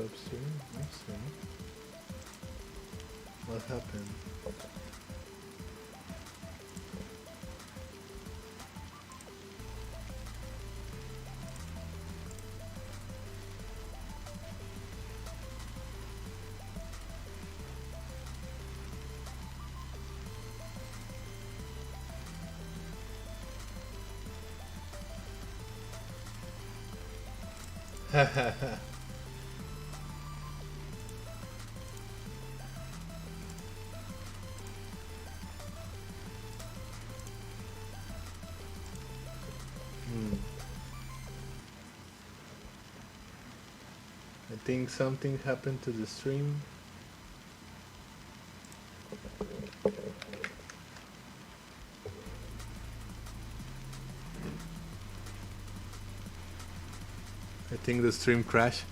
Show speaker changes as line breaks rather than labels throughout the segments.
stop streaming? I'm streaming. What happened? I think something happened to the stream. I think the stream crashed.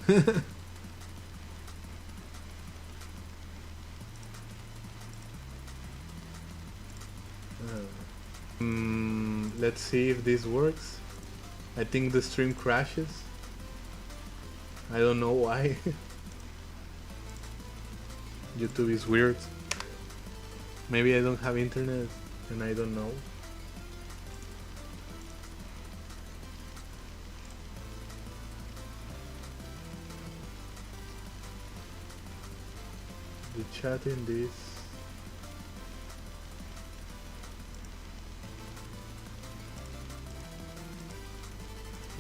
Let's see if this works. I think the stream crashes. I don't know why. YouTube is weird. Maybe I don't have internet and I don't know. The chat in this.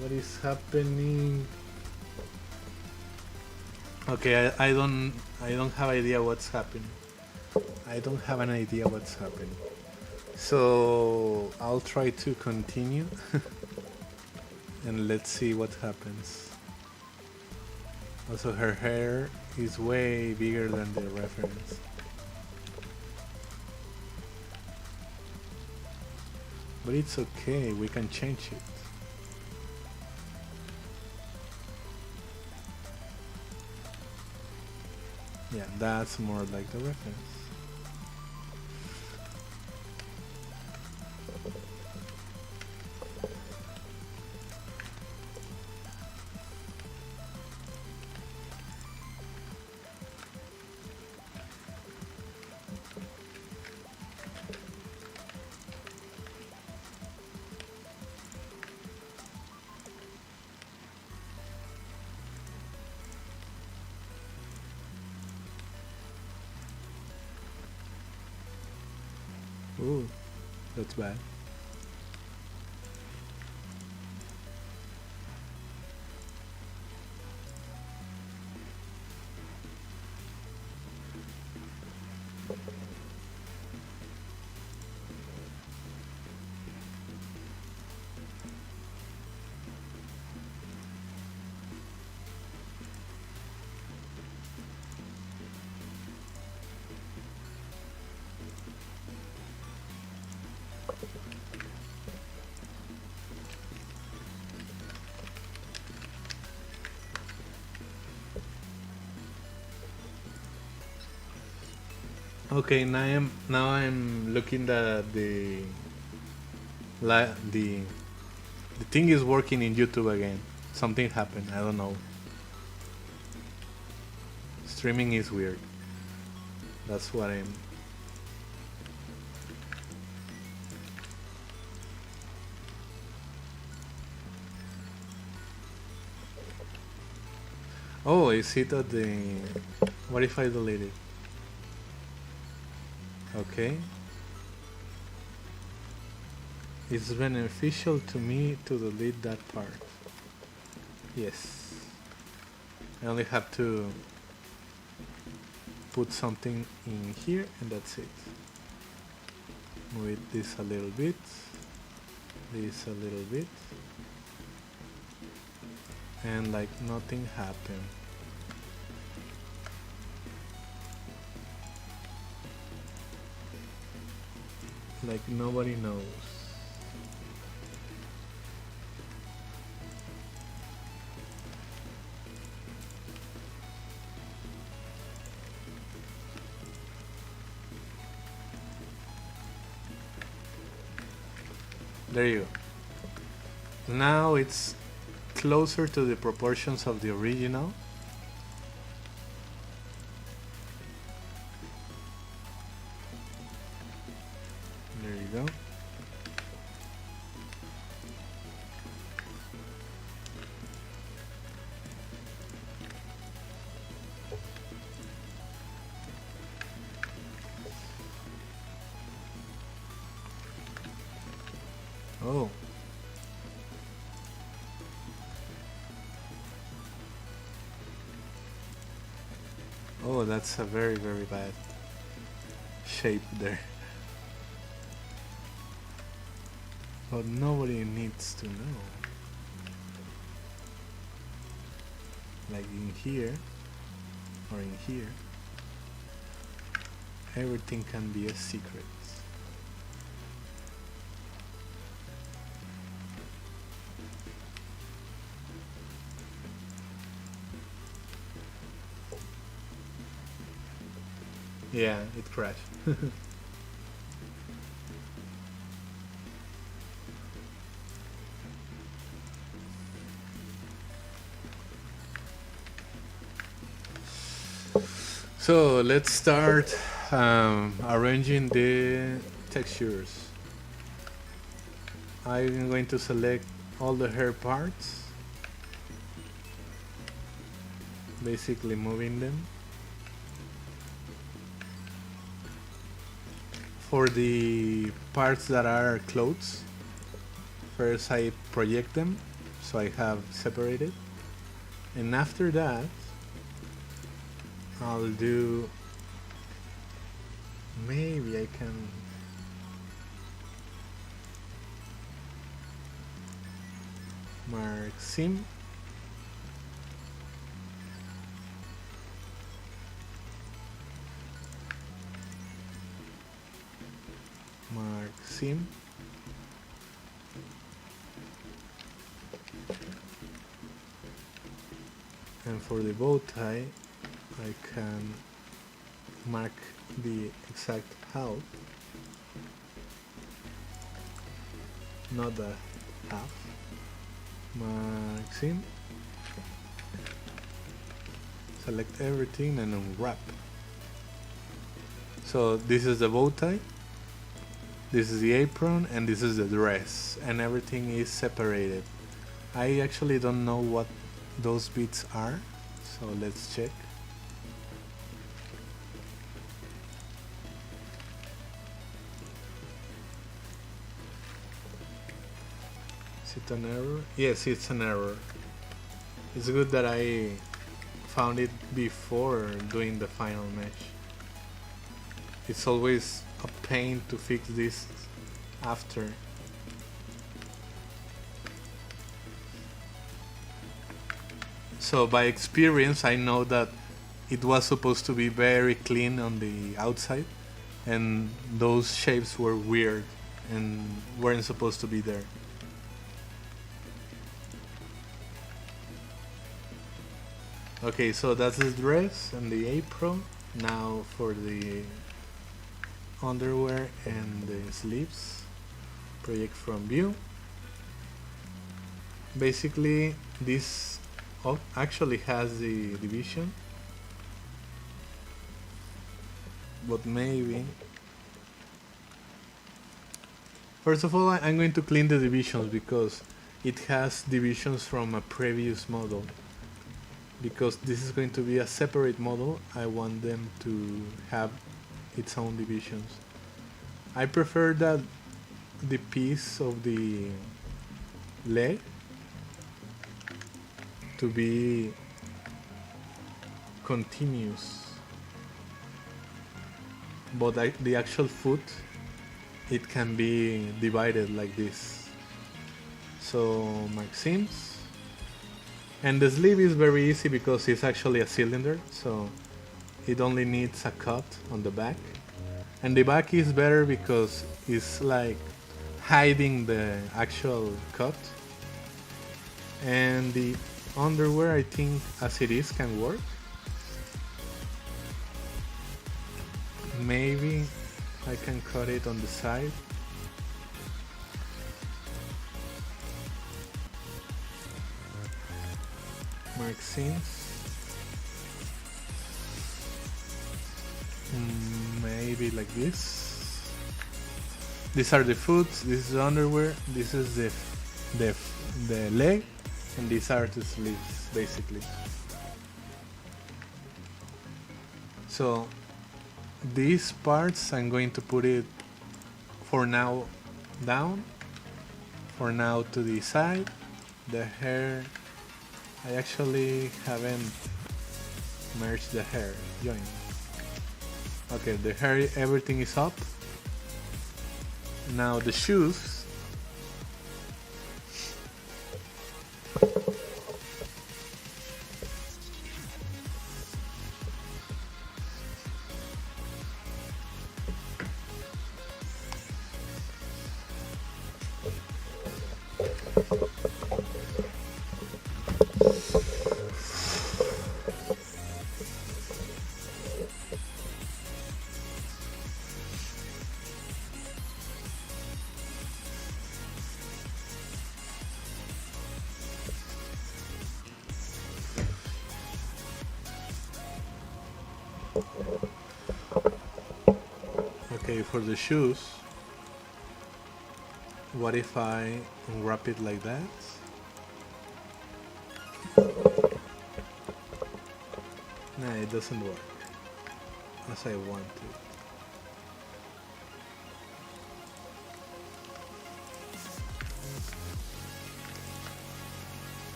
What is happening? Okay, I don't have idea what's happening. I don't have an idea what's happening. So I'll try to continue and let's see what happens. Also, her hair is way bigger than the reference. But it's okay, we can change it. Yeah, that's more like the reference. Ooh, that's bad. Okay, now I'm looking at the thing is working in YouTube again. Something happened. I don't know. Streaming is weird. That's what I'm. Oh, is it at the? What if I delete it? Okay. It's beneficial to me to delete that part. Yes. I only have to put something in here and that's it. Move this a little bit. This a little bit. And like nothing happened. Like nobody knows. There you go. Now it's closer to the proportions of the original. Oh, that's a very, very bad shape there. But nobody needs to know. Like in here, or in here, everything can be a secret. Yeah, it crashed. So let's start arranging the textures. I'm going to select all the hair parts, basically moving them. For the parts that are clothes, first I project them so I have separated, and after that I'll do, maybe I can mark seam, mark seam, and for the bow tie I can mark the exact half, not the half. Mark seam, select everything and unwrap. So this is the bow tie, this is the apron, and this is the dress, and everything is separated. I actually don't know what those bits are, so let's check. Is it an error? Yes, it's an error. It's good that I found it before doing the final mesh. It's always a pain to fix this after. So by experience I know that it was supposed to be very clean on the outside, and those shapes were weird and weren't supposed to be there. Okay, so that's the dress and the apron. Now for the underwear and the sleeves. Project from view. Basically this actually has the division, but maybe first of all I'm going to clean the divisions because it has divisions from a previous model. Because this is going to be a separate model, I want them to have its own divisions. I prefer that the piece of the leg to be continuous, but the actual foot, it can be divided like this. So mark seams. And the sleeve is very easy because it's actually a cylinder, so it only needs a cut on the back. And the back is better because it's like hiding the actual cut. And the underwear, I think as it is, can work. Maybe I can cut it on the side. Mark seams. Maybe like this. These are the foot, this is the underwear, this is the leg, and these are the sleeves basically. So these parts I'm going to put it for now down, for now to the side. The hair I actually haven't Merge the hair. Join. Okay, the hair, everything is up. Now the shoes. Okay, for the shoes, what if I unwrap it like that? Nah, it doesn't work as I want to.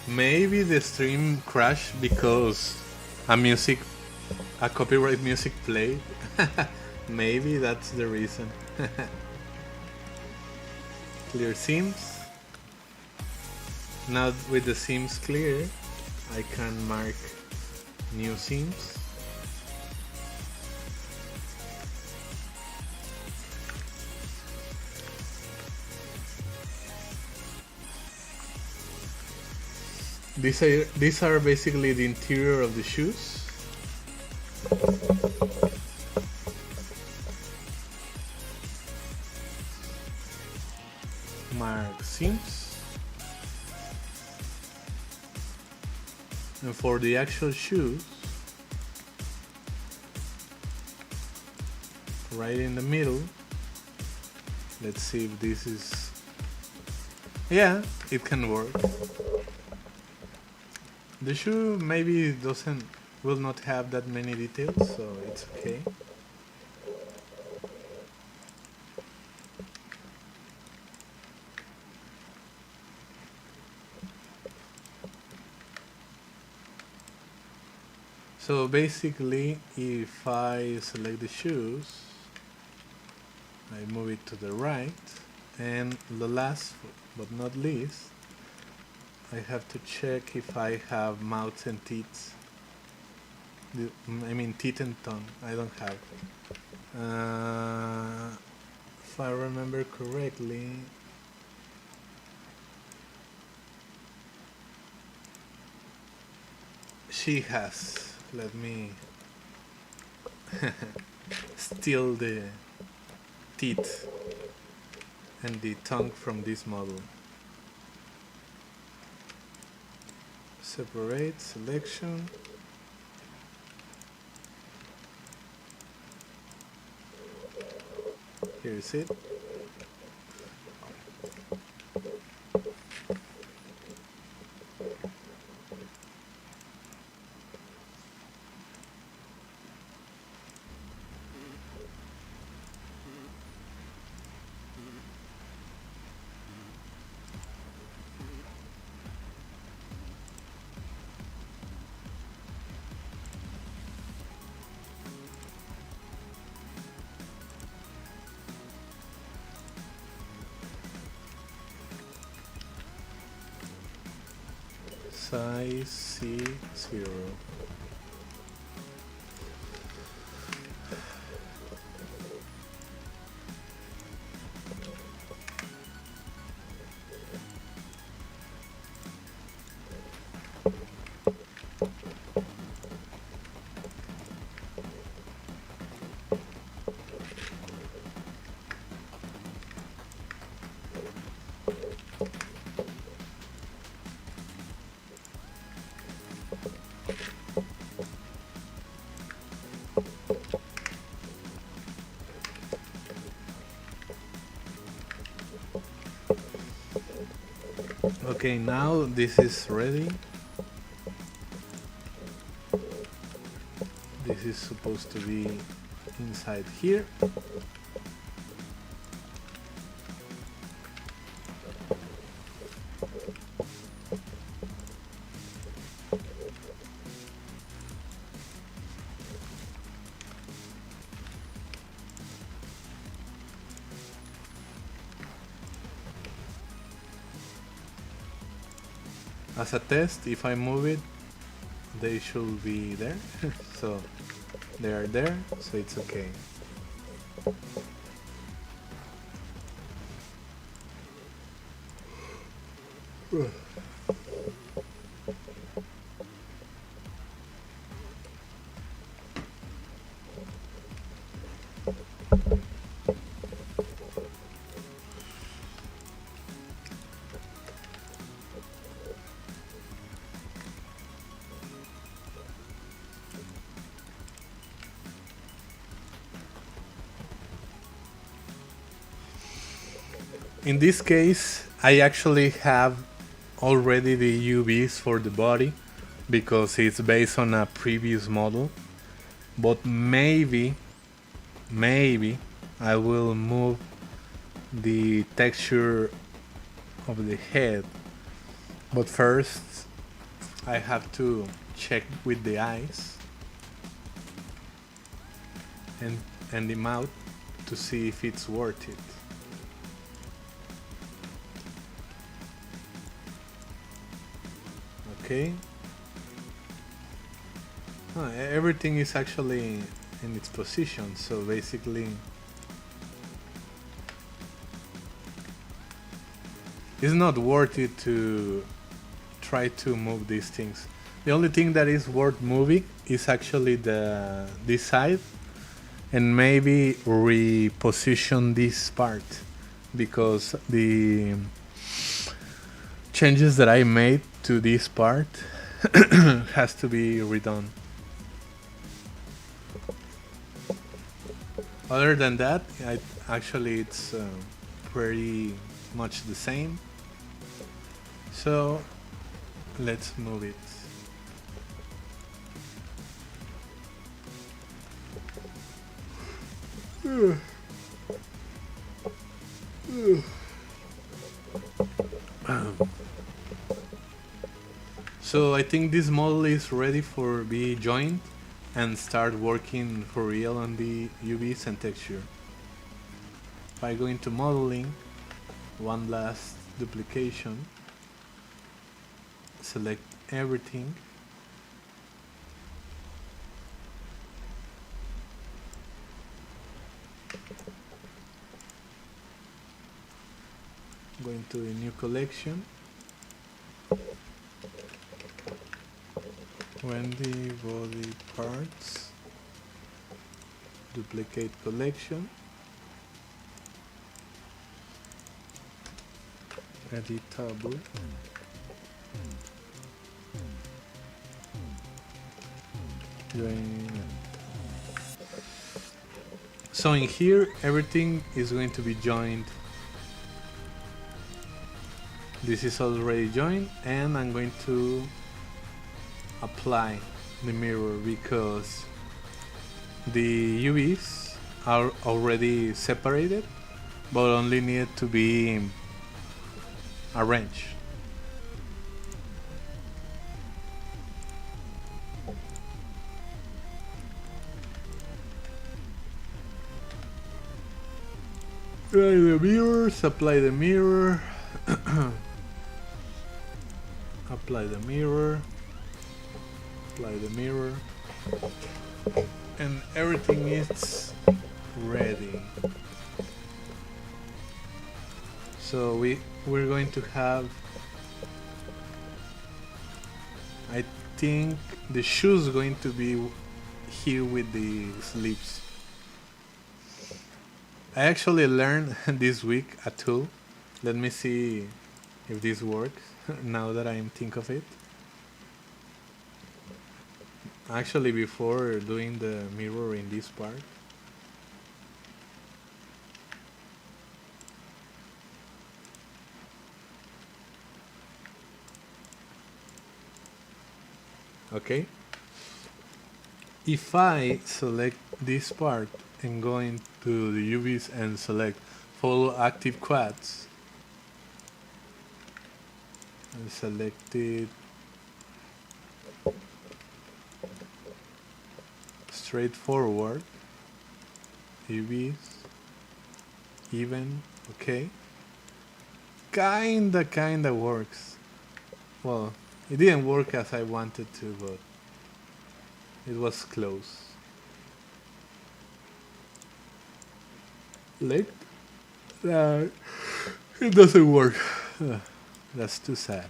Maybe the stream crashed because a copyright music played. Maybe that's the reason. Clear seams. Now with the seams clear, I can mark new seams. These are basically the interior of the shoes. Mark seams. And for the actual shoes, right in the middle, let's see if this is... Yeah, it can work. The shoe maybe will not have that many details, so it's okay. So basically, if I select the shoes, I move it to the right, and the last but not least, I have to check if I have mouth and teeth. I mean teeth and tongue. I don't have. If I remember correctly, she has. Let me steal the teeth and the tongue from this model. Separate, selection. Here is it. Size C0. Okay, now this is ready. This is supposed to be inside here. as a test, if I move it, they should be there. So they are there, so it's okay. In this case, I actually have already the UVs for the body because it's based on a previous model. But maybe I will move the texture of the head. But first, I have to check with the eyes and the mouth to see if it's worth it. Okay. Everything is actually in its position, so basically it's not worth it to try to move these things. The only thing that is worth moving is actually this side and maybe reposition this part because the changes that I made to this part has to be redone. Other than that, actually it's pretty much the same. So let's move it. So I think this model is ready for be joined and start working for real on the UVs and texture. If I go into modeling, one last duplication, select everything, go into a new collection, Wendy body parts, duplicate collection, editable, join. So in here everything is going to be joined. This is already joined and I'm going to apply the mirror because the UVs are already separated but only need to be arranged. Apply the mirrors, apply the mirror, apply the mirror, apply the mirror, and everything is ready. So we're going to have, I think the shoes going to be here with the sleeves. I actually learned this week a tool. Let me see if this works now that I think of it. Actually, before doing the mirror in this part, okay. If I select this part and go into the UVs and select follow active quads and select it straightforward, UVs, even, okay, kinda works. Well, It didn't work as I wanted to, but it was close. Like that. It doesn't work. That's too sad.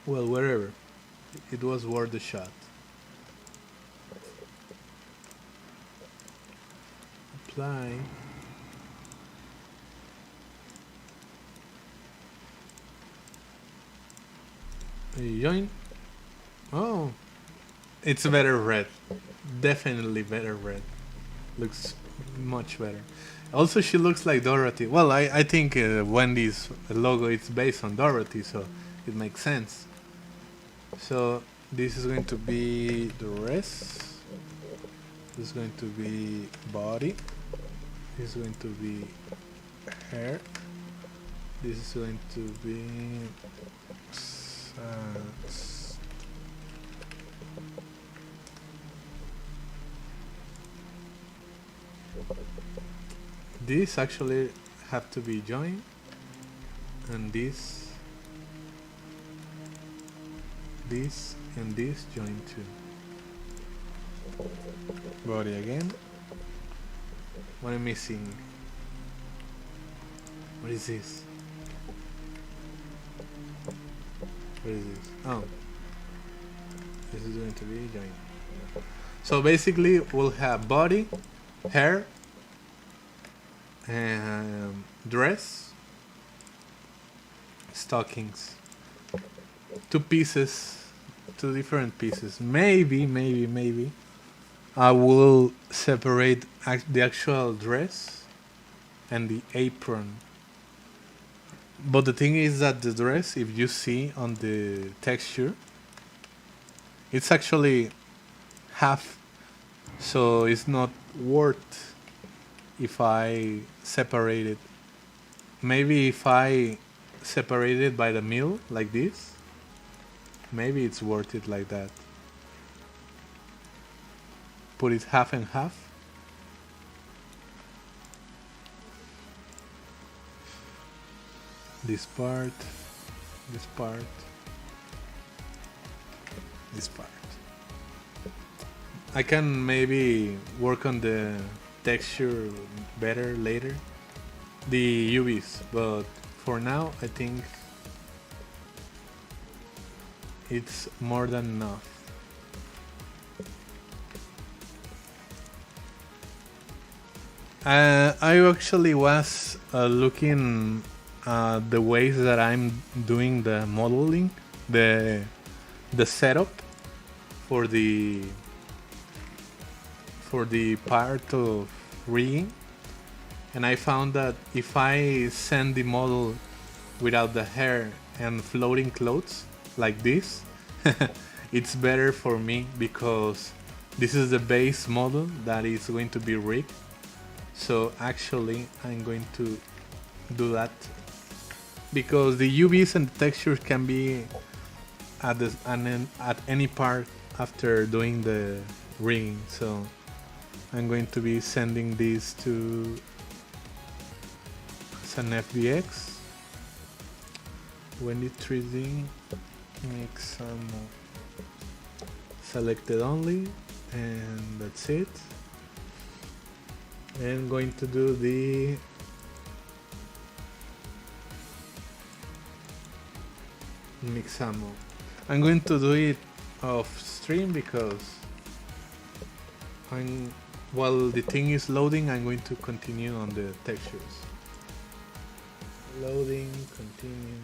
Well, wherever. It was worth the shot. Apply. Join. Oh, it's better red. Definitely better red. Looks much better. Also, she looks like Dorothy. Well, I think Wendy's logo is based on Dorothy, so it makes sense. So this is going to be the rest. This is going to be body. This is going to be hair. This is going to be these actually have to be joined, and this and this joined too. Body again. What am I missing? What is this? What is this? Oh, this is going to be joined. So basically, we'll have body, hair, and dress, stockings. Two pieces, two different pieces. Maybe I will separate the actual dress and the apron. But the thing is that the dress, if you see on the texture, it's actually half, so it's not worth if I separate it. Maybe if I separate it by the middle like this, maybe it's worth it like that. Put it half and half. This part, this part, this part. I can maybe work on the texture better later, the UVs, but for now I think it's more than enough. I actually was looking the ways that I'm doing the modeling, the setup for the part of rigging, and I found that if I send the model without the hair and floating clothes like this, it's better for me because this is the base model that is going to be rigged. So actually I'm going to do that because the UVs and the textures can be at any part after doing the rigging. So I'm going to be sending these to as an FBX. When it 3D, make some selected only, and that's it. And going to do the Mixamo. I'm going to do it off stream because while the thing is loading, I'm going to continue on the textures. Loading, continue.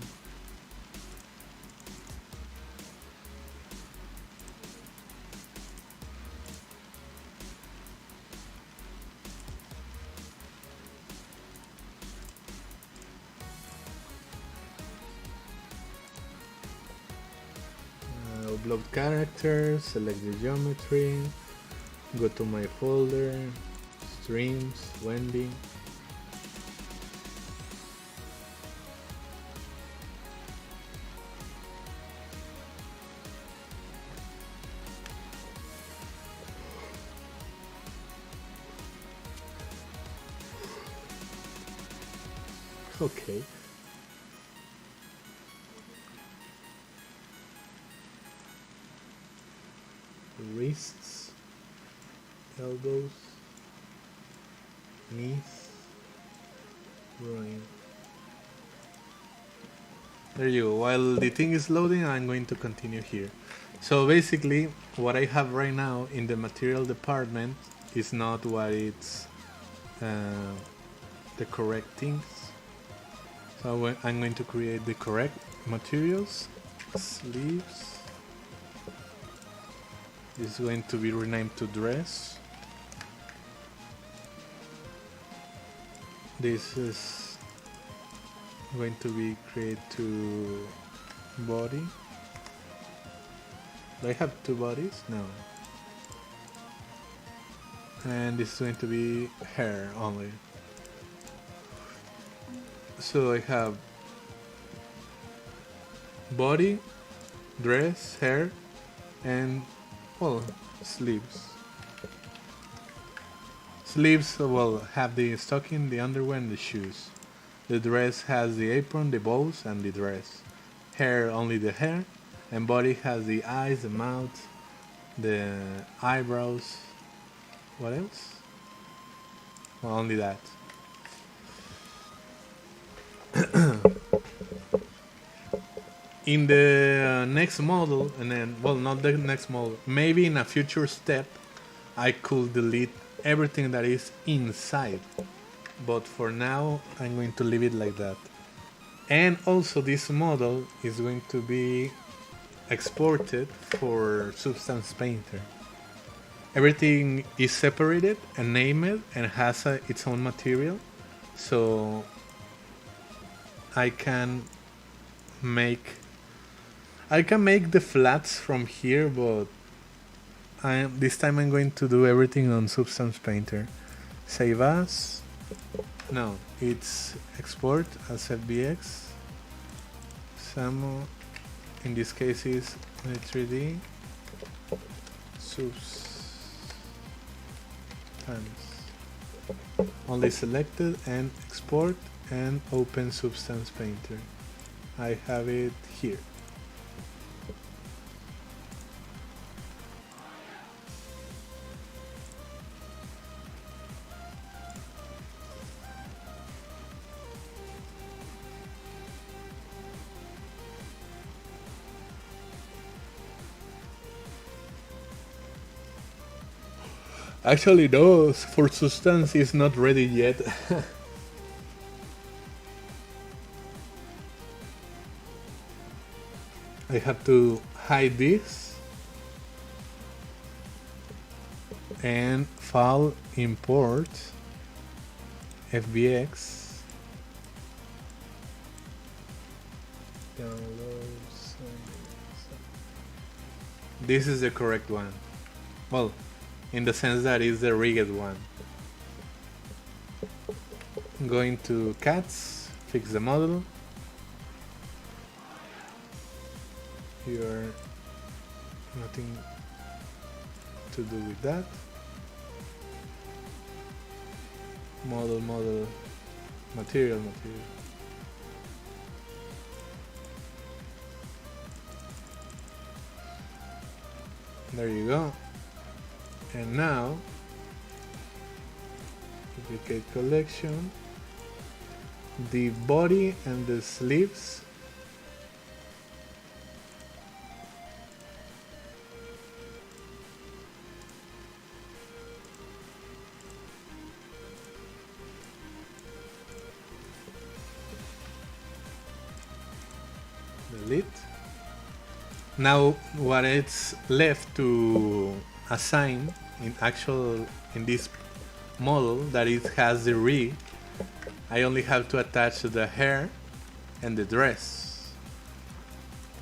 Upload characters, select the geometry, go to my folder, streams, Wendy. Okay. wrists, elbows, knees, groin. There you go. While the thing is loading, I'm going to continue here. So basically, what I have right now in the material department is not what it's the correct things. So I'm going to create the correct materials. Sleeves. This is going to be renamed to dress. This is going to be created to body. Do I have two bodies? No. And this is going to be hair only. So I have body, dress, hair, and well, sleeves. Sleeves will have the stocking, the underwear, and the shoes. The dress has the apron, the bows, and the dress. Hair, only the hair, and body has the eyes, the mouth, the eyebrows. What else? Well, only that. In the next model, and then, well, not the next model, maybe in a future step, I could delete everything that is inside. But for now, I'm going to leave it like that. And also, this model is going to be exported for Substance Painter. Everything is separated and named and has its own material, so I can make the flats from here, but this time I'm going to do everything on Substance Painter. Save as. No, it's export as FBX. Samo, in this case is 3D. Substance. Only selected and export and open Substance Painter. I have it here. Actually, no, for Substance is not ready yet. I have to hide this and file import FBX downloads. This is the correct one. Well, in the sense that it's the rigged one. Going to cats, fix the model. Here, nothing to do with that. Model, material. There you go. And now, duplicate collection, the body and the sleeves. Delete. Now what it's left to assign in this model that it has the rig, I only have to attach the hair and the dress.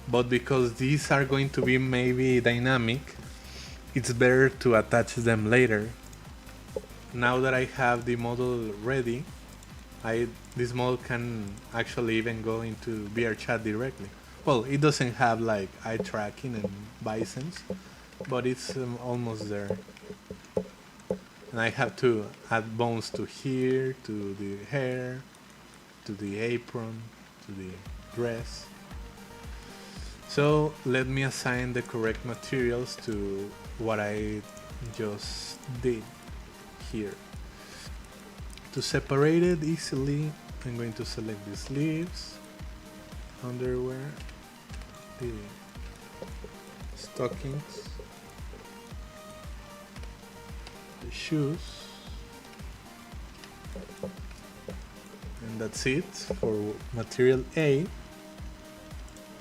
But because these are going to be maybe dynamic, it's better to attach them later. Now that I have the model ready, this model can actually even go into Vrchat directly. Well, it doesn't have like eye tracking and bisons, but it's almost there. And I have to add bones to here, to the hair, to the apron, to the dress. So let me assign the correct materials to what I just did here. To separate it easily, I'm going to select the sleeves, underwear, the stockings, the shoes, and that's it for material A,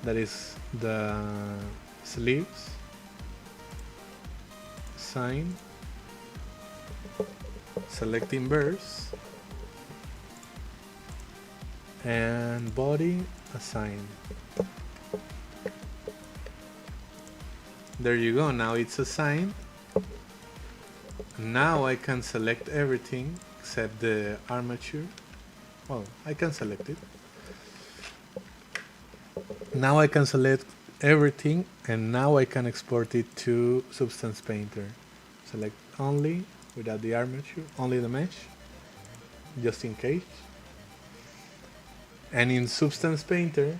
that is the sleeves, sign, select inverse, and body assign. There you go, now it's assigned. Now I can select everything except the armature. Well, I can select it. Now I can select everything, and now I can export it to Substance Painter. Select only, without the armature, only the mesh, just in case. And in Substance Painter,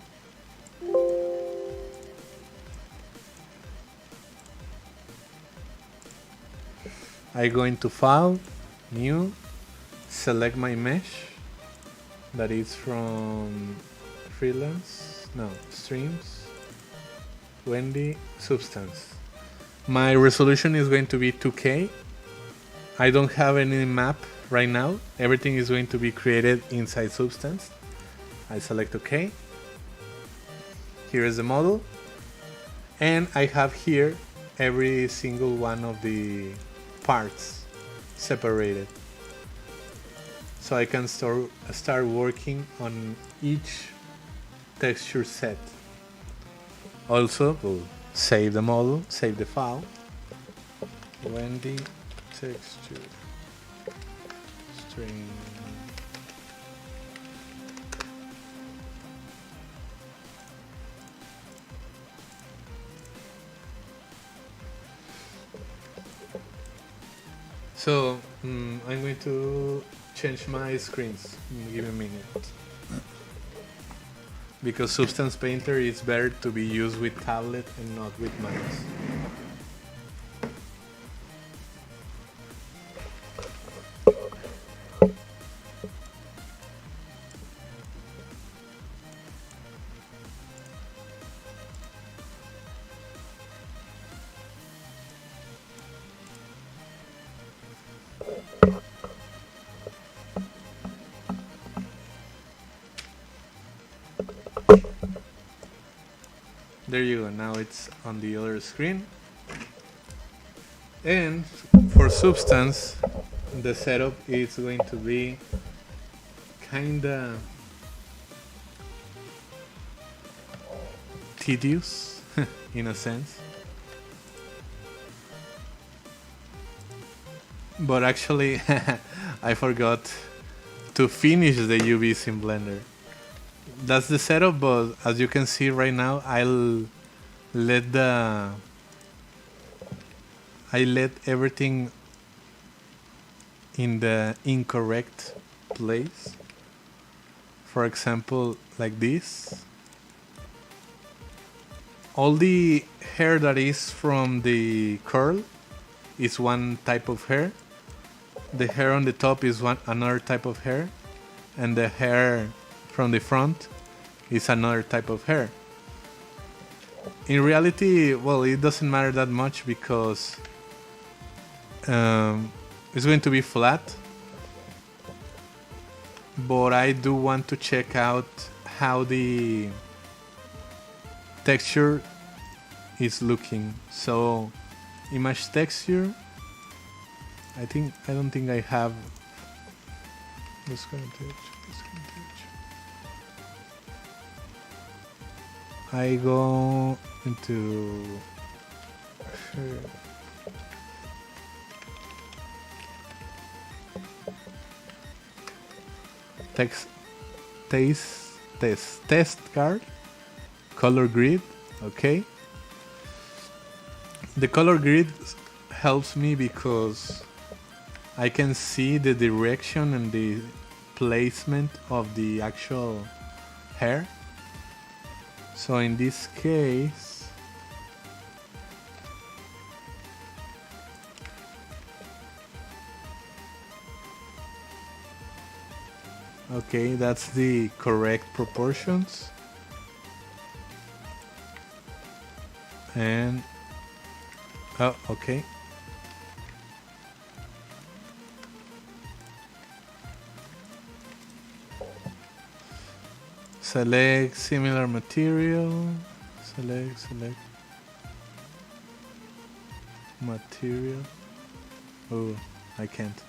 I go into File, New, select my mesh, that is from Freelance, no, Streams, Wendy, Substance. My resolution is going to be 2K. I don't have any map right now. Everything is going to be created inside Substance. I select OK. Here is the model. And I have here every single one of the parts separated. So I can start working on each texture set. Also, we'll save the model, save the file. Wendy texture string. So I'm going to change my screens. Give me a minute. Because Substance Painter is better to be used with tablet and not with mouse. There you go, now it's on the other screen. And for Substance, the setup is going to be kinda tedious in a sense. But actually, I forgot to finish the UVs in Blender. That's the setup, but as you can see right now, I let everything in the incorrect place. For example, like this. All the hair that is from the curl is one type of hair. The hair on the top is another type of hair, and the hair from the front is another type of hair. In reality, well, it doesn't matter that much because it's going to be flat, but I do want to check out how the texture is looking. So image texture, I don't think I have this kind of texture. I go into test card, color grid. Okay, the color grid helps me because I can see the direction and the placement of the actual hair. So in this case, Okay, that's the correct proportions. And oh, okay. Select similar material. Select material. Oh, I can't.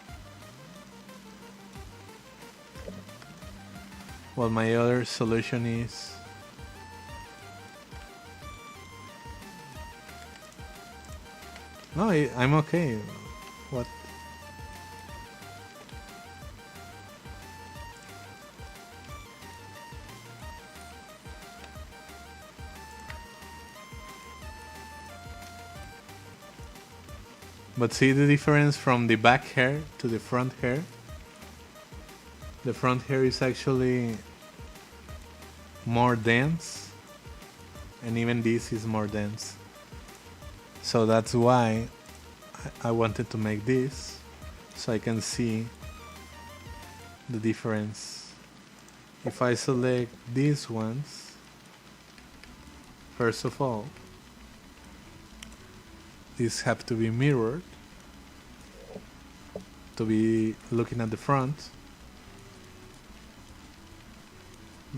Well, my other solution is no, I'm okay. What? But see the difference from the back hair to the front hair? The front hair is actually more dense, and even this is more dense. So that's why I wanted to make this, so I can see the difference. If I select these ones, first of all, these have to be mirrored to be looking at the front.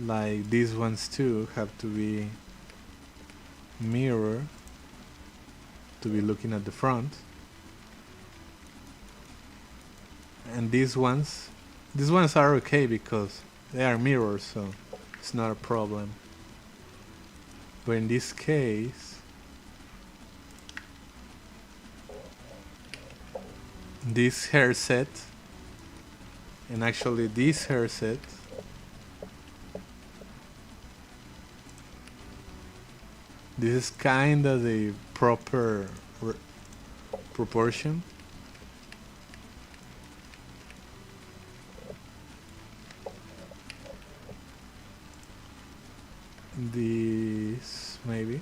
Like these ones too have to be mirrored to be looking at the front. And these ones are okay because they are mirrors, so it's not a problem. But in this case, this hair set, and actually this hair set, this is kinda the proper proportion. This maybe.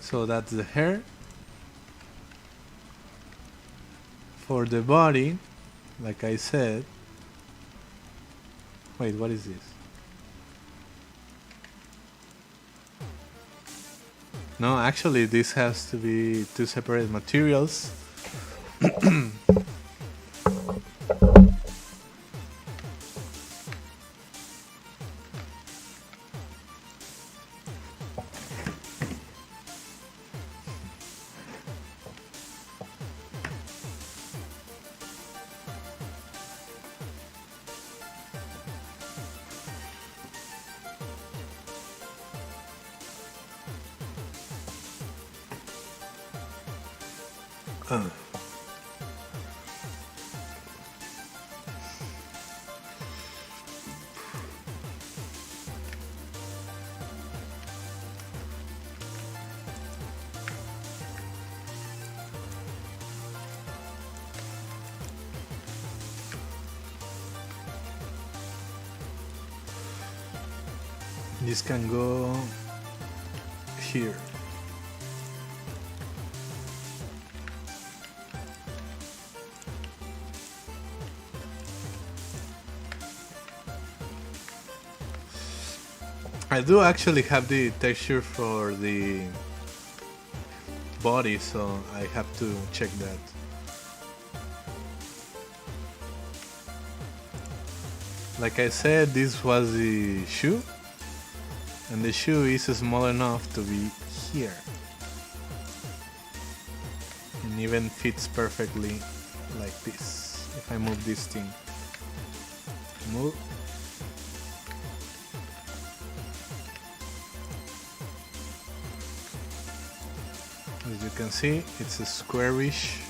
So that's the hair. For the body, like I said, wait, what is this? No, actually this has to be two separate materials. This can go here. I do actually have the texture for the body, so I have to check that. Like I said, this was the shoe, and the shoe is small enough to be here and even fits perfectly like this. If I move this thing, move. As you can see, it's a squarish.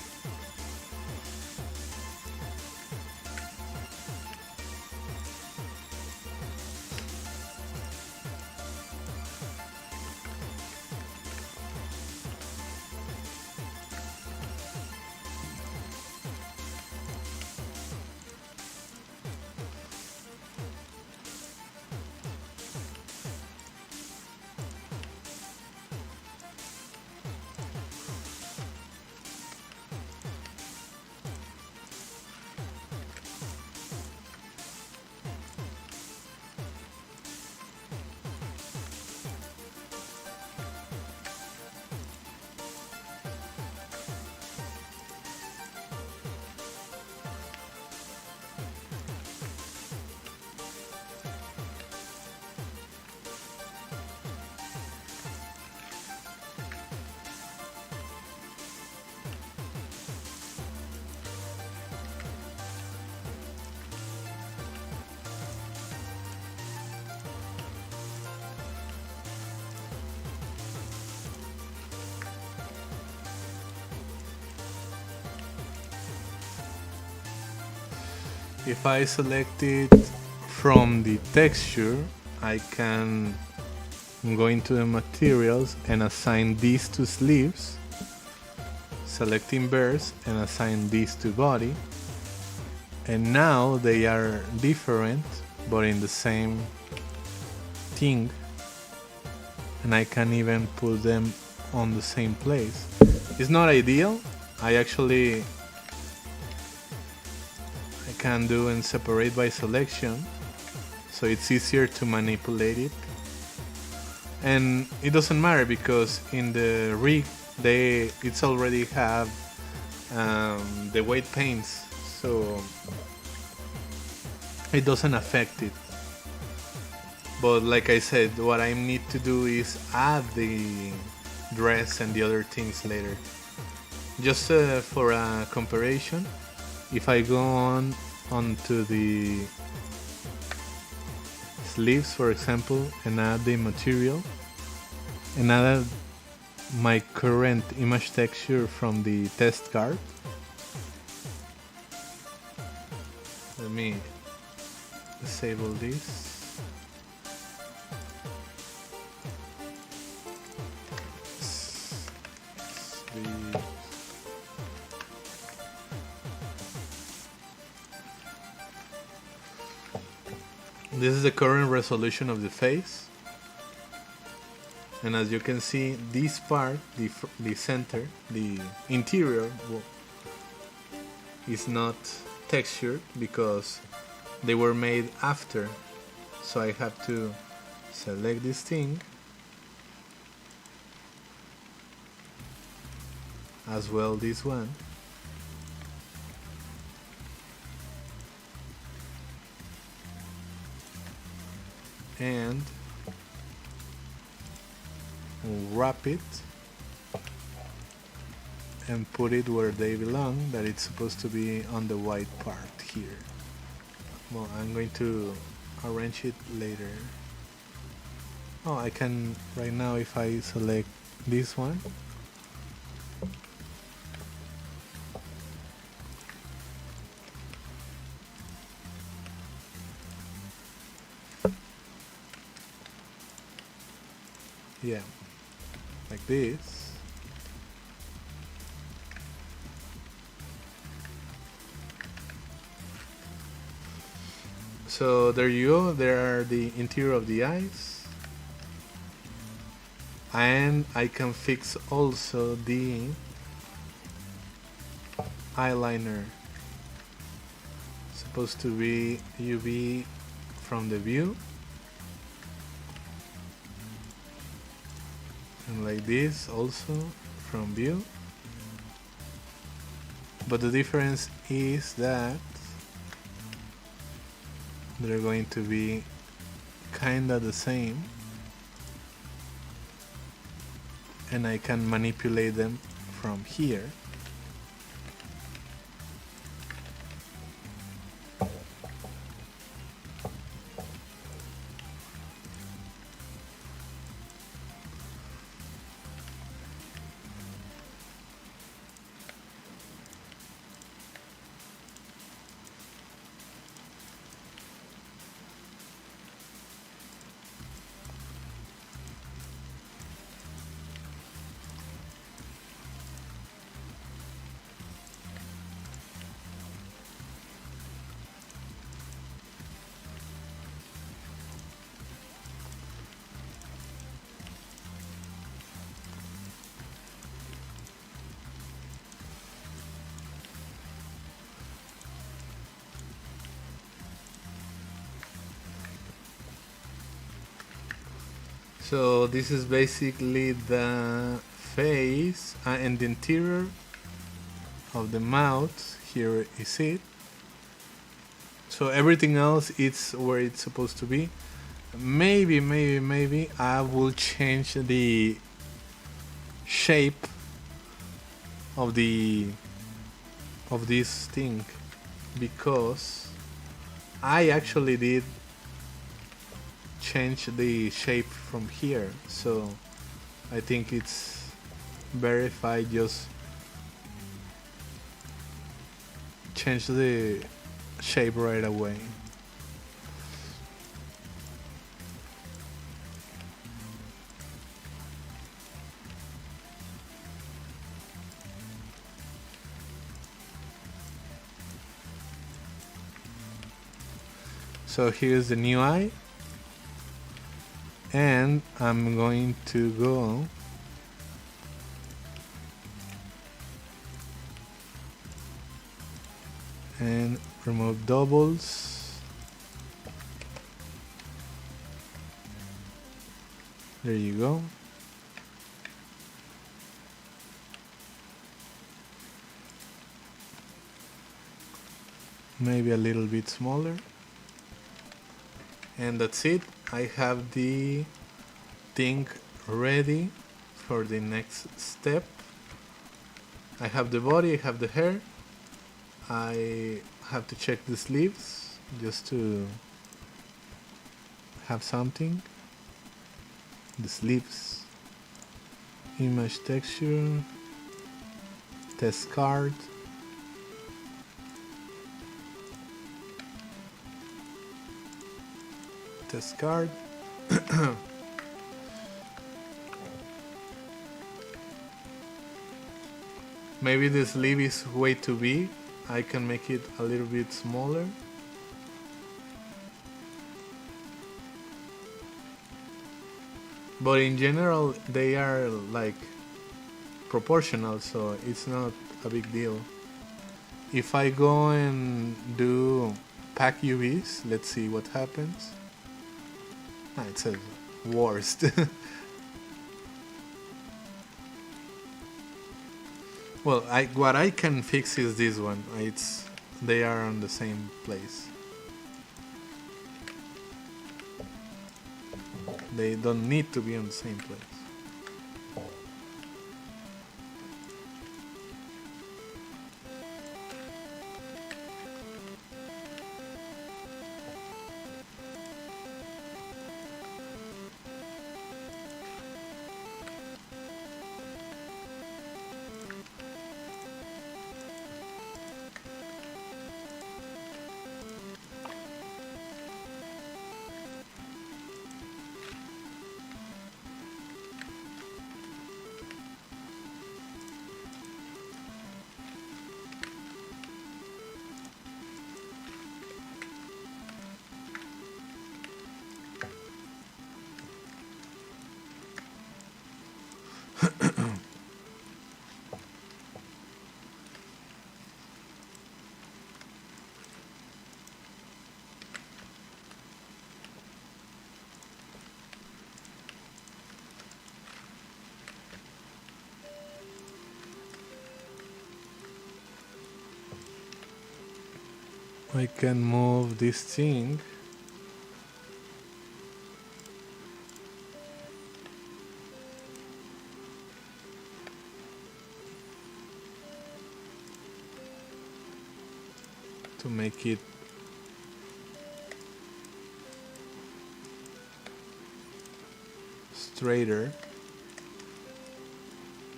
if I select it from the texture, I can go into the materials and assign these to sleeves, select inverse and assign these to body, and now they are different but in the same thing, and I can even put them on the same place. It's not ideal. I can do and separate by selection, so it's easier to manipulate it. And it doesn't matter because in the rig it's already have the weight paints, so it doesn't affect it. But like I said, what I need to do is add the dress and the other things later. Just for a comparison, if I go onto the sleeves, for example, and add the material and add my current image texture from the test card. Let me disable this. This is the current resolution of the face, and as you can see, this part, the center, the interior, is not textured because they were made after. So I have to select this thing, as well this one, and wrap it and put it where they belong, that it's supposed to be on the white part here. Well, I'm going to arrange it later. Oh, I can right now, if I select this one, yeah, like this. So there you go, there are the interior of the eyes, and I can fix also the eyeliner. Supposed to be UV from the view, and like this also from view, but the difference is that they're going to be kinda the same, and I can manipulate them from here. So this is basically the face and the interior of the mouth. Here is it. So everything else is where it's supposed to be. Maybe I will change the shape of this thing, because I actually did change the shape from here, so I think it's better if I just change the shape right away. So here's the new eye, and I'm going to go and remove doubles. There you go. Maybe a little bit smaller. And that's it. I have the thing ready for the next step. I have the body, I have the hair. I have to check the sleeves just to have something. The sleeves, image texture, test card. Test card. Maybe the sleeve is way too big. I can make it a little bit smaller. But in general, they are like proportional, so it's not a big deal. If I go and do pack UVs, let's see what happens. It says worst. Well, what I can fix is this one. They are on the same place. They don't need to be on the same place. I can move this thing. To make it straighter.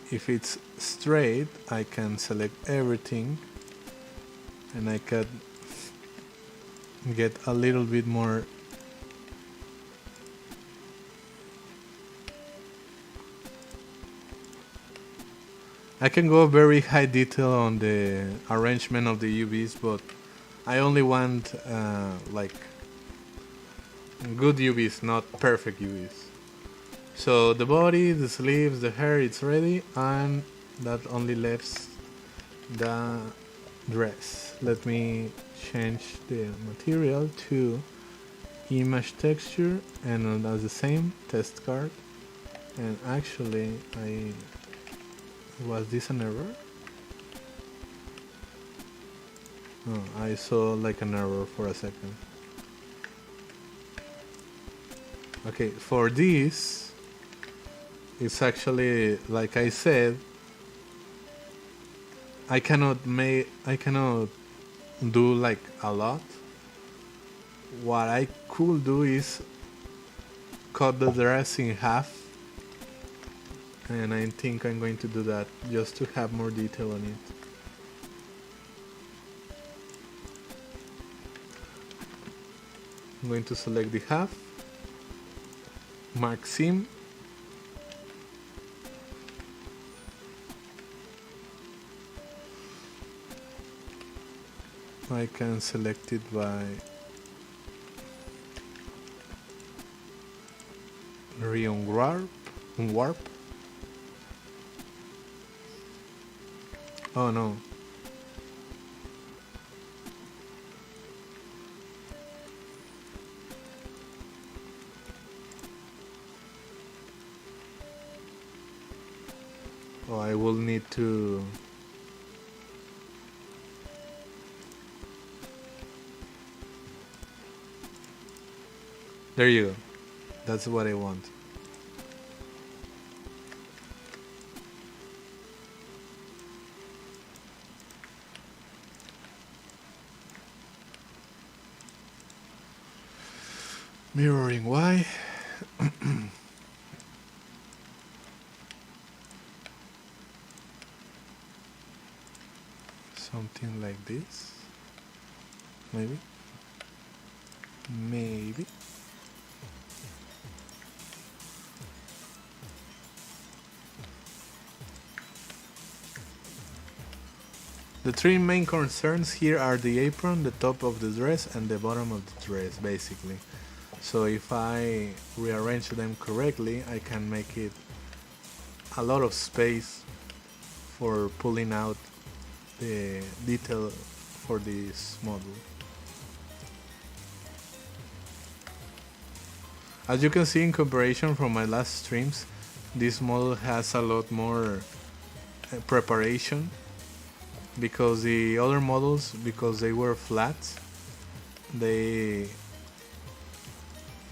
If it's straight, I can select everything and I can get a little bit more I can go very high detail on the arrangement of the UVs, but I only want like good UVs, not perfect UVs. So the body, the sleeves, the hair, it's ready, and that only leaves the dress. Let me change the material to image texture, and as the same test card. And actually, was this an error? Oh, I saw like an error for a second. Okay, for this, it's actually like I said. I cannot do like a lot. What I could do is cut the dress in half, and I think I'm going to do that just to have more detail on it. I'm going to select the half, mark seam, I can select it by warp. Oh no. Oh, I will need to... There you go. That's what I want. Mirroring Y. Something like this. Maybe. The three main concerns here are the apron, the top of the dress, and the bottom of the dress, basically. So if I rearrange them correctly, I can make it a lot of space for pulling out the detail for this model. As you can see, in comparison from my last streams, this model has a lot more preparation, because the other models, because they were flat, they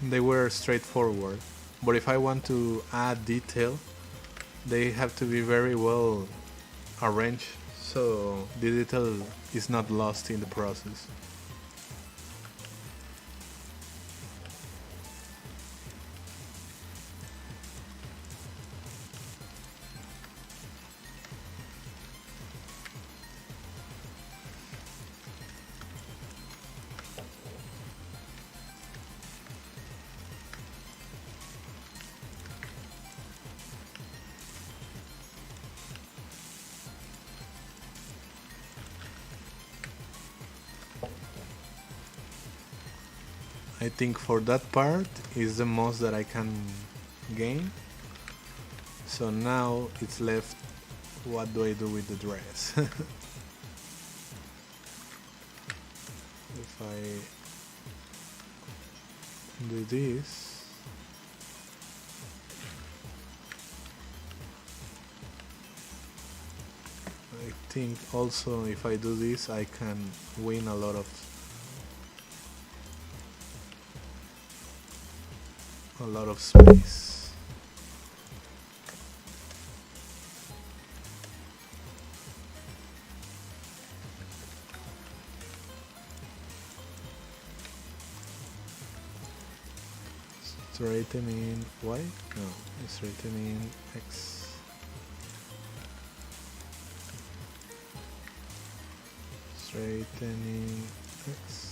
were straightforward. But if I want to add detail, they have to be very well arranged, so the detail is not lost in the process. I think for that part is the most that I can gain. So now it's left, what do I do with the dress? If I do this, I think also if I do this, I can win a lot of space. Straightening Y? No, straightening X. Straightening X.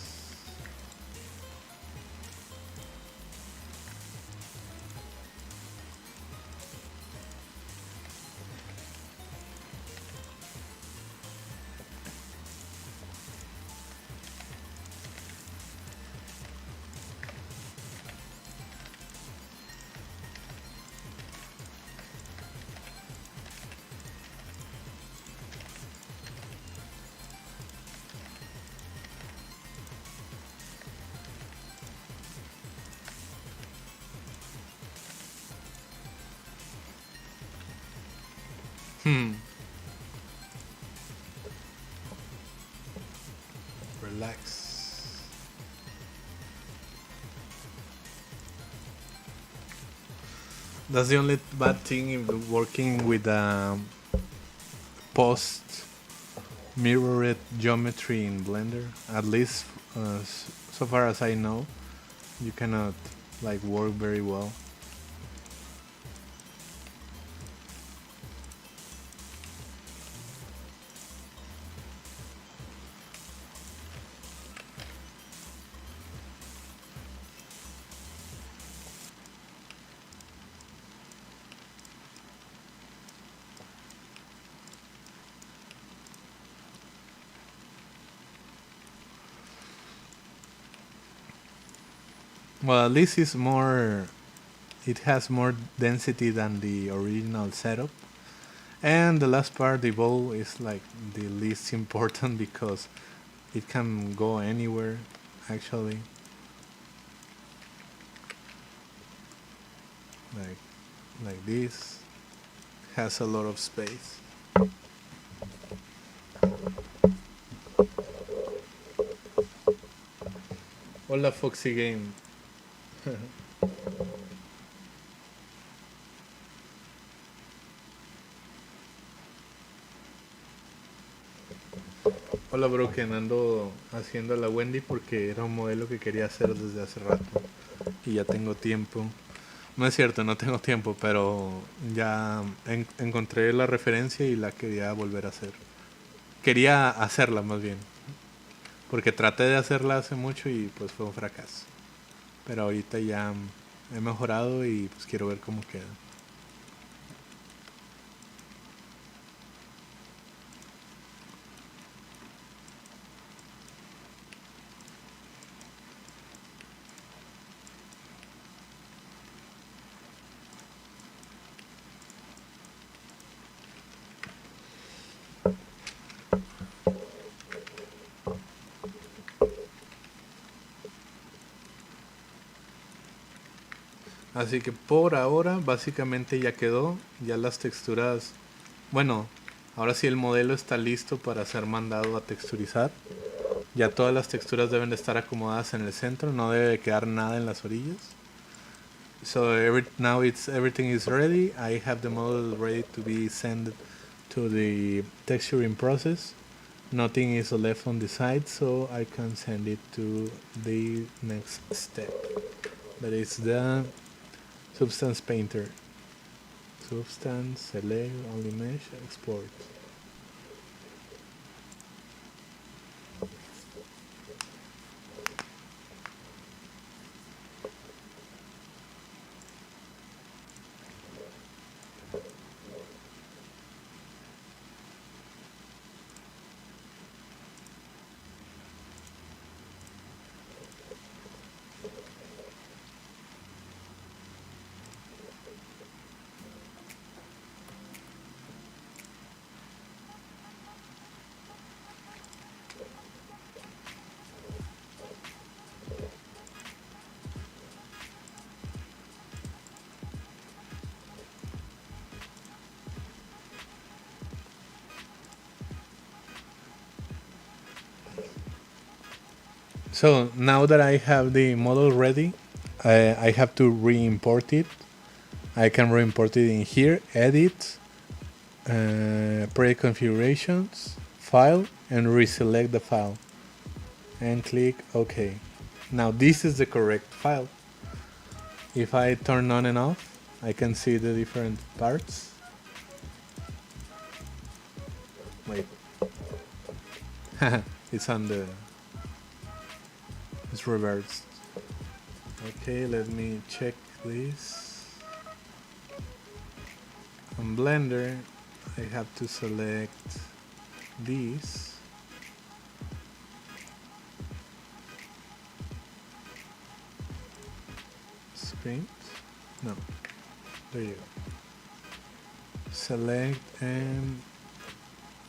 Relax. That's the only bad thing in working with post mirrored geometry in Blender. At least so far as I know, you cannot like work very well. Well, at least it's more. It has more density than the original setup. And the last part, the bow, is like the least important because it can go anywhere. Actually, like this has a lot of space. Hola, Foxy Game. Hola, Broken. Ando haciendo la Wendy porque era un modelo que quería hacer desde hace rato y ya tengo tiempo. No es cierto, no tengo tiempo, pero ya encontré la referencia y la quería volver a hacer. Quería hacerla más bien, porque traté de hacerla hace mucho y pues fue un fracaso. Pero ahorita ya he mejorado y pues quiero ver cómo queda. Así que por ahora básicamente ya quedó, ya las texturas, bueno, ahora sí el modelo está listo para ser mandado a texturizar. Ya todas las texturas deben de estar acomodadas en el centro, no debe quedar nada en las orillas. So now everything is ready. I have the model ready to be sent to the texturing process. Nothing is left on the side, so I can send it to the next step. That is the substance painter. Substance, select, only mesh, export. So now that I have the model ready, I have to re-import it. I can re-import it in here, edit, pre-configurations, file, and reselect the file. And click OK. Now this is the correct file. If I turn on and off, I can see the different parts. Wait. It's on the... It's reversed. Okay, let me check this. On Blender, I have to select these. Screen? No. There you go. Select and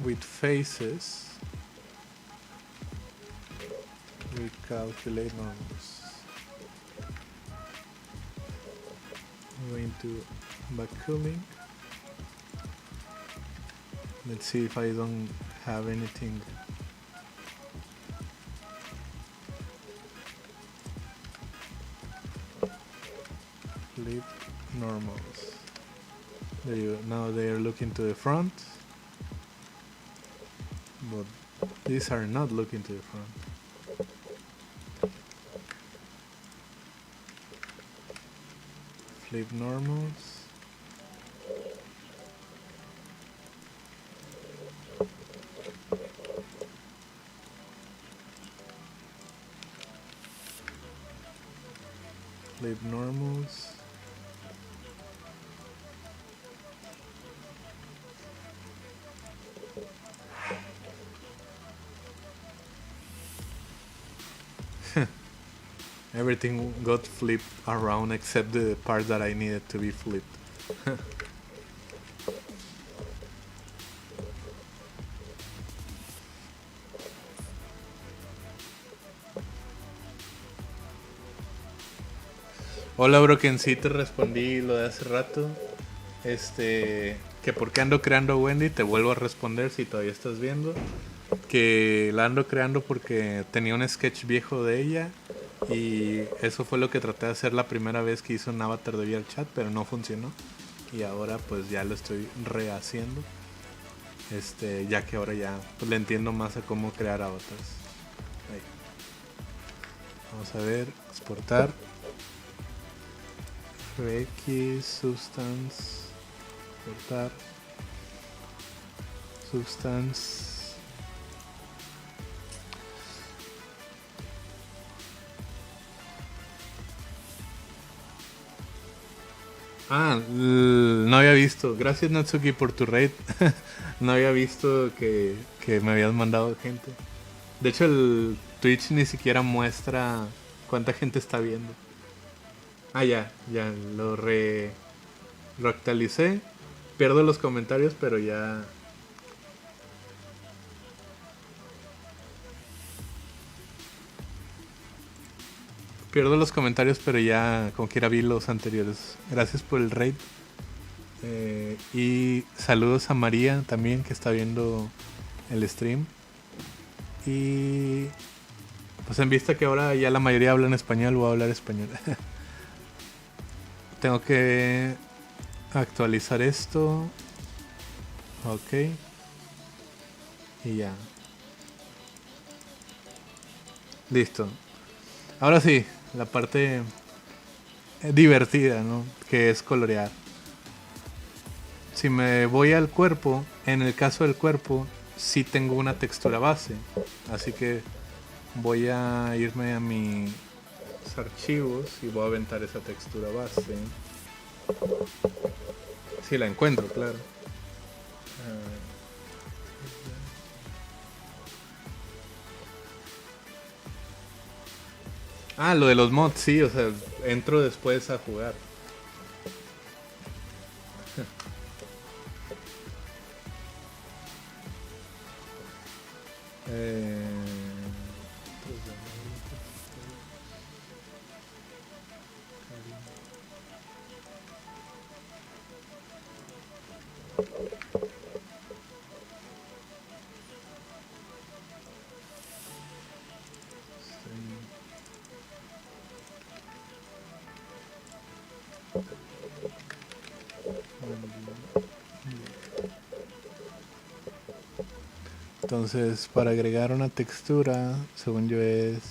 with faces, we calculate normals. Going to vacuuming. Let's see if I don't have anything. Flip normals. There you go. Now they are looking to the front, but these are not looking to the front. Flip normals. Flip normals. Everything got flipped around except the part that I needed to be flipped. Hola, Broken, sí te respondí lo de hace rato. Que por qué ando creando a Wendy, te vuelvo a responder si todavía estás viendo. Que la ando creando porque tenía un sketch viejo de ella. Y eso fue lo que traté de hacer la primera vez que hice un avatar de Vrchat, pero no funcionó. Y ahora pues ya lo estoy rehaciendo. Ya que ahora ya pues, le entiendo más a cómo crear avatars. Ahí. Vamos a ver, exportar. X substance, exportar. Substance. No había visto. Gracias, Natsuki, por tu raid. No había visto que me habías mandado gente. De hecho, el Twitch ni siquiera muestra cuánta gente está viendo. Ah, ya lo actualicé. Pierdo los comentarios, pero ya. Pierdo los comentarios, pero ya como quiera vi los anteriores. Gracias por el raid. Y saludos a María también, que está viendo el stream. Y pues en vista que ahora ya la mayoría habla en español, voy a hablar español. Tengo que actualizar esto. Ok. Y ya. Listo. Ahora sí, la parte divertida, ¿no? Que es colorear. Si me voy al cuerpo, en el caso del cuerpo, sí tengo una textura base. Así que voy a irme a mis archivos y voy a aventar esa textura base. Si la encuentro, claro. Lo de los mods, sí, o sea, entro después a jugar. Entonces, para agregar una textura, según yo es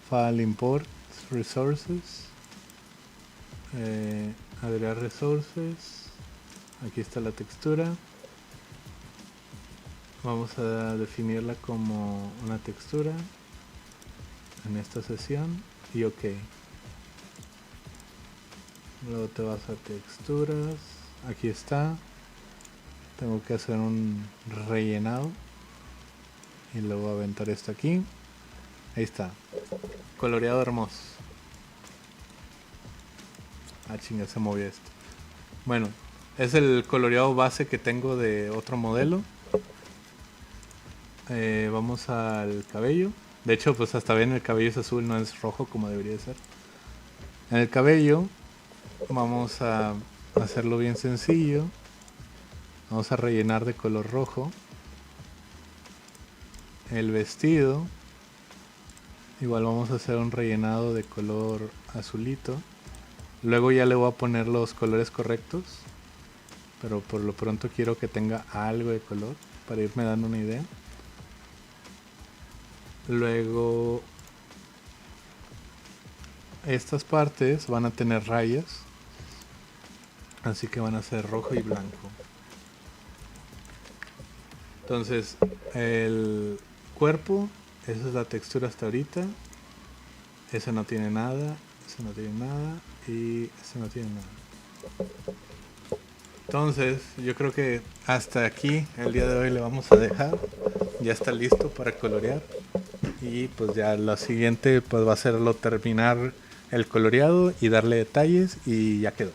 File Import Resources, agregar resources, aquí está la textura, vamos a definirla como una textura en esta sesión y ok. Luego te vas a texturas, aquí está, tengo que hacer un rellenado y luego aventar esto aquí. Ahí está, coloreado hermoso. Chinga, se movió esto. Bueno, es el coloreado base que tengo de otro modelo. Vamos al cabello. De hecho, pues hasta ven, el cabello es azul, no es rojo como debería ser. En el cabello vamos a hacerlo bien sencillo. Vamos a rellenar de color rojo. El vestido, igual vamos a hacer un rellenado de color azulito. Luego ya le voy a poner los colores correctos, pero por lo pronto quiero que tenga algo de color para irme dando una idea. Luego estas partes van a tener rayas, así que van a ser rojo y blanco. Entonces el cuerpo, esa es la textura hasta ahorita. Ese no tiene nada, ese no tiene nada y ese no tiene nada. Entonces yo creo que hasta aquí el día de hoy le vamos a dejar. Ya está listo para colorear. Y pues ya lo siguiente pues va a ser terminar el coloreado y darle detalles y ya quedó.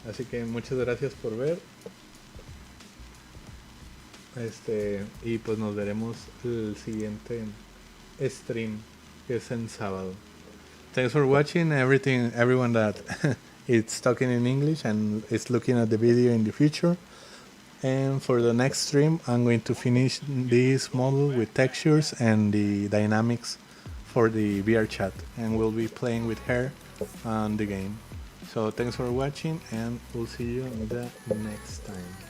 Así que muchas gracias por ver. Y pues nos veremos el siguiente stream, que es en sábado. Thanks for watching everyone that is talking in English and is looking at the video in the future. And for the next stream, I'm going to finish this model with textures and the dynamics for the Vrchat, and we'll be playing with her on the game. So thanks for watching, and we'll see you in the next time.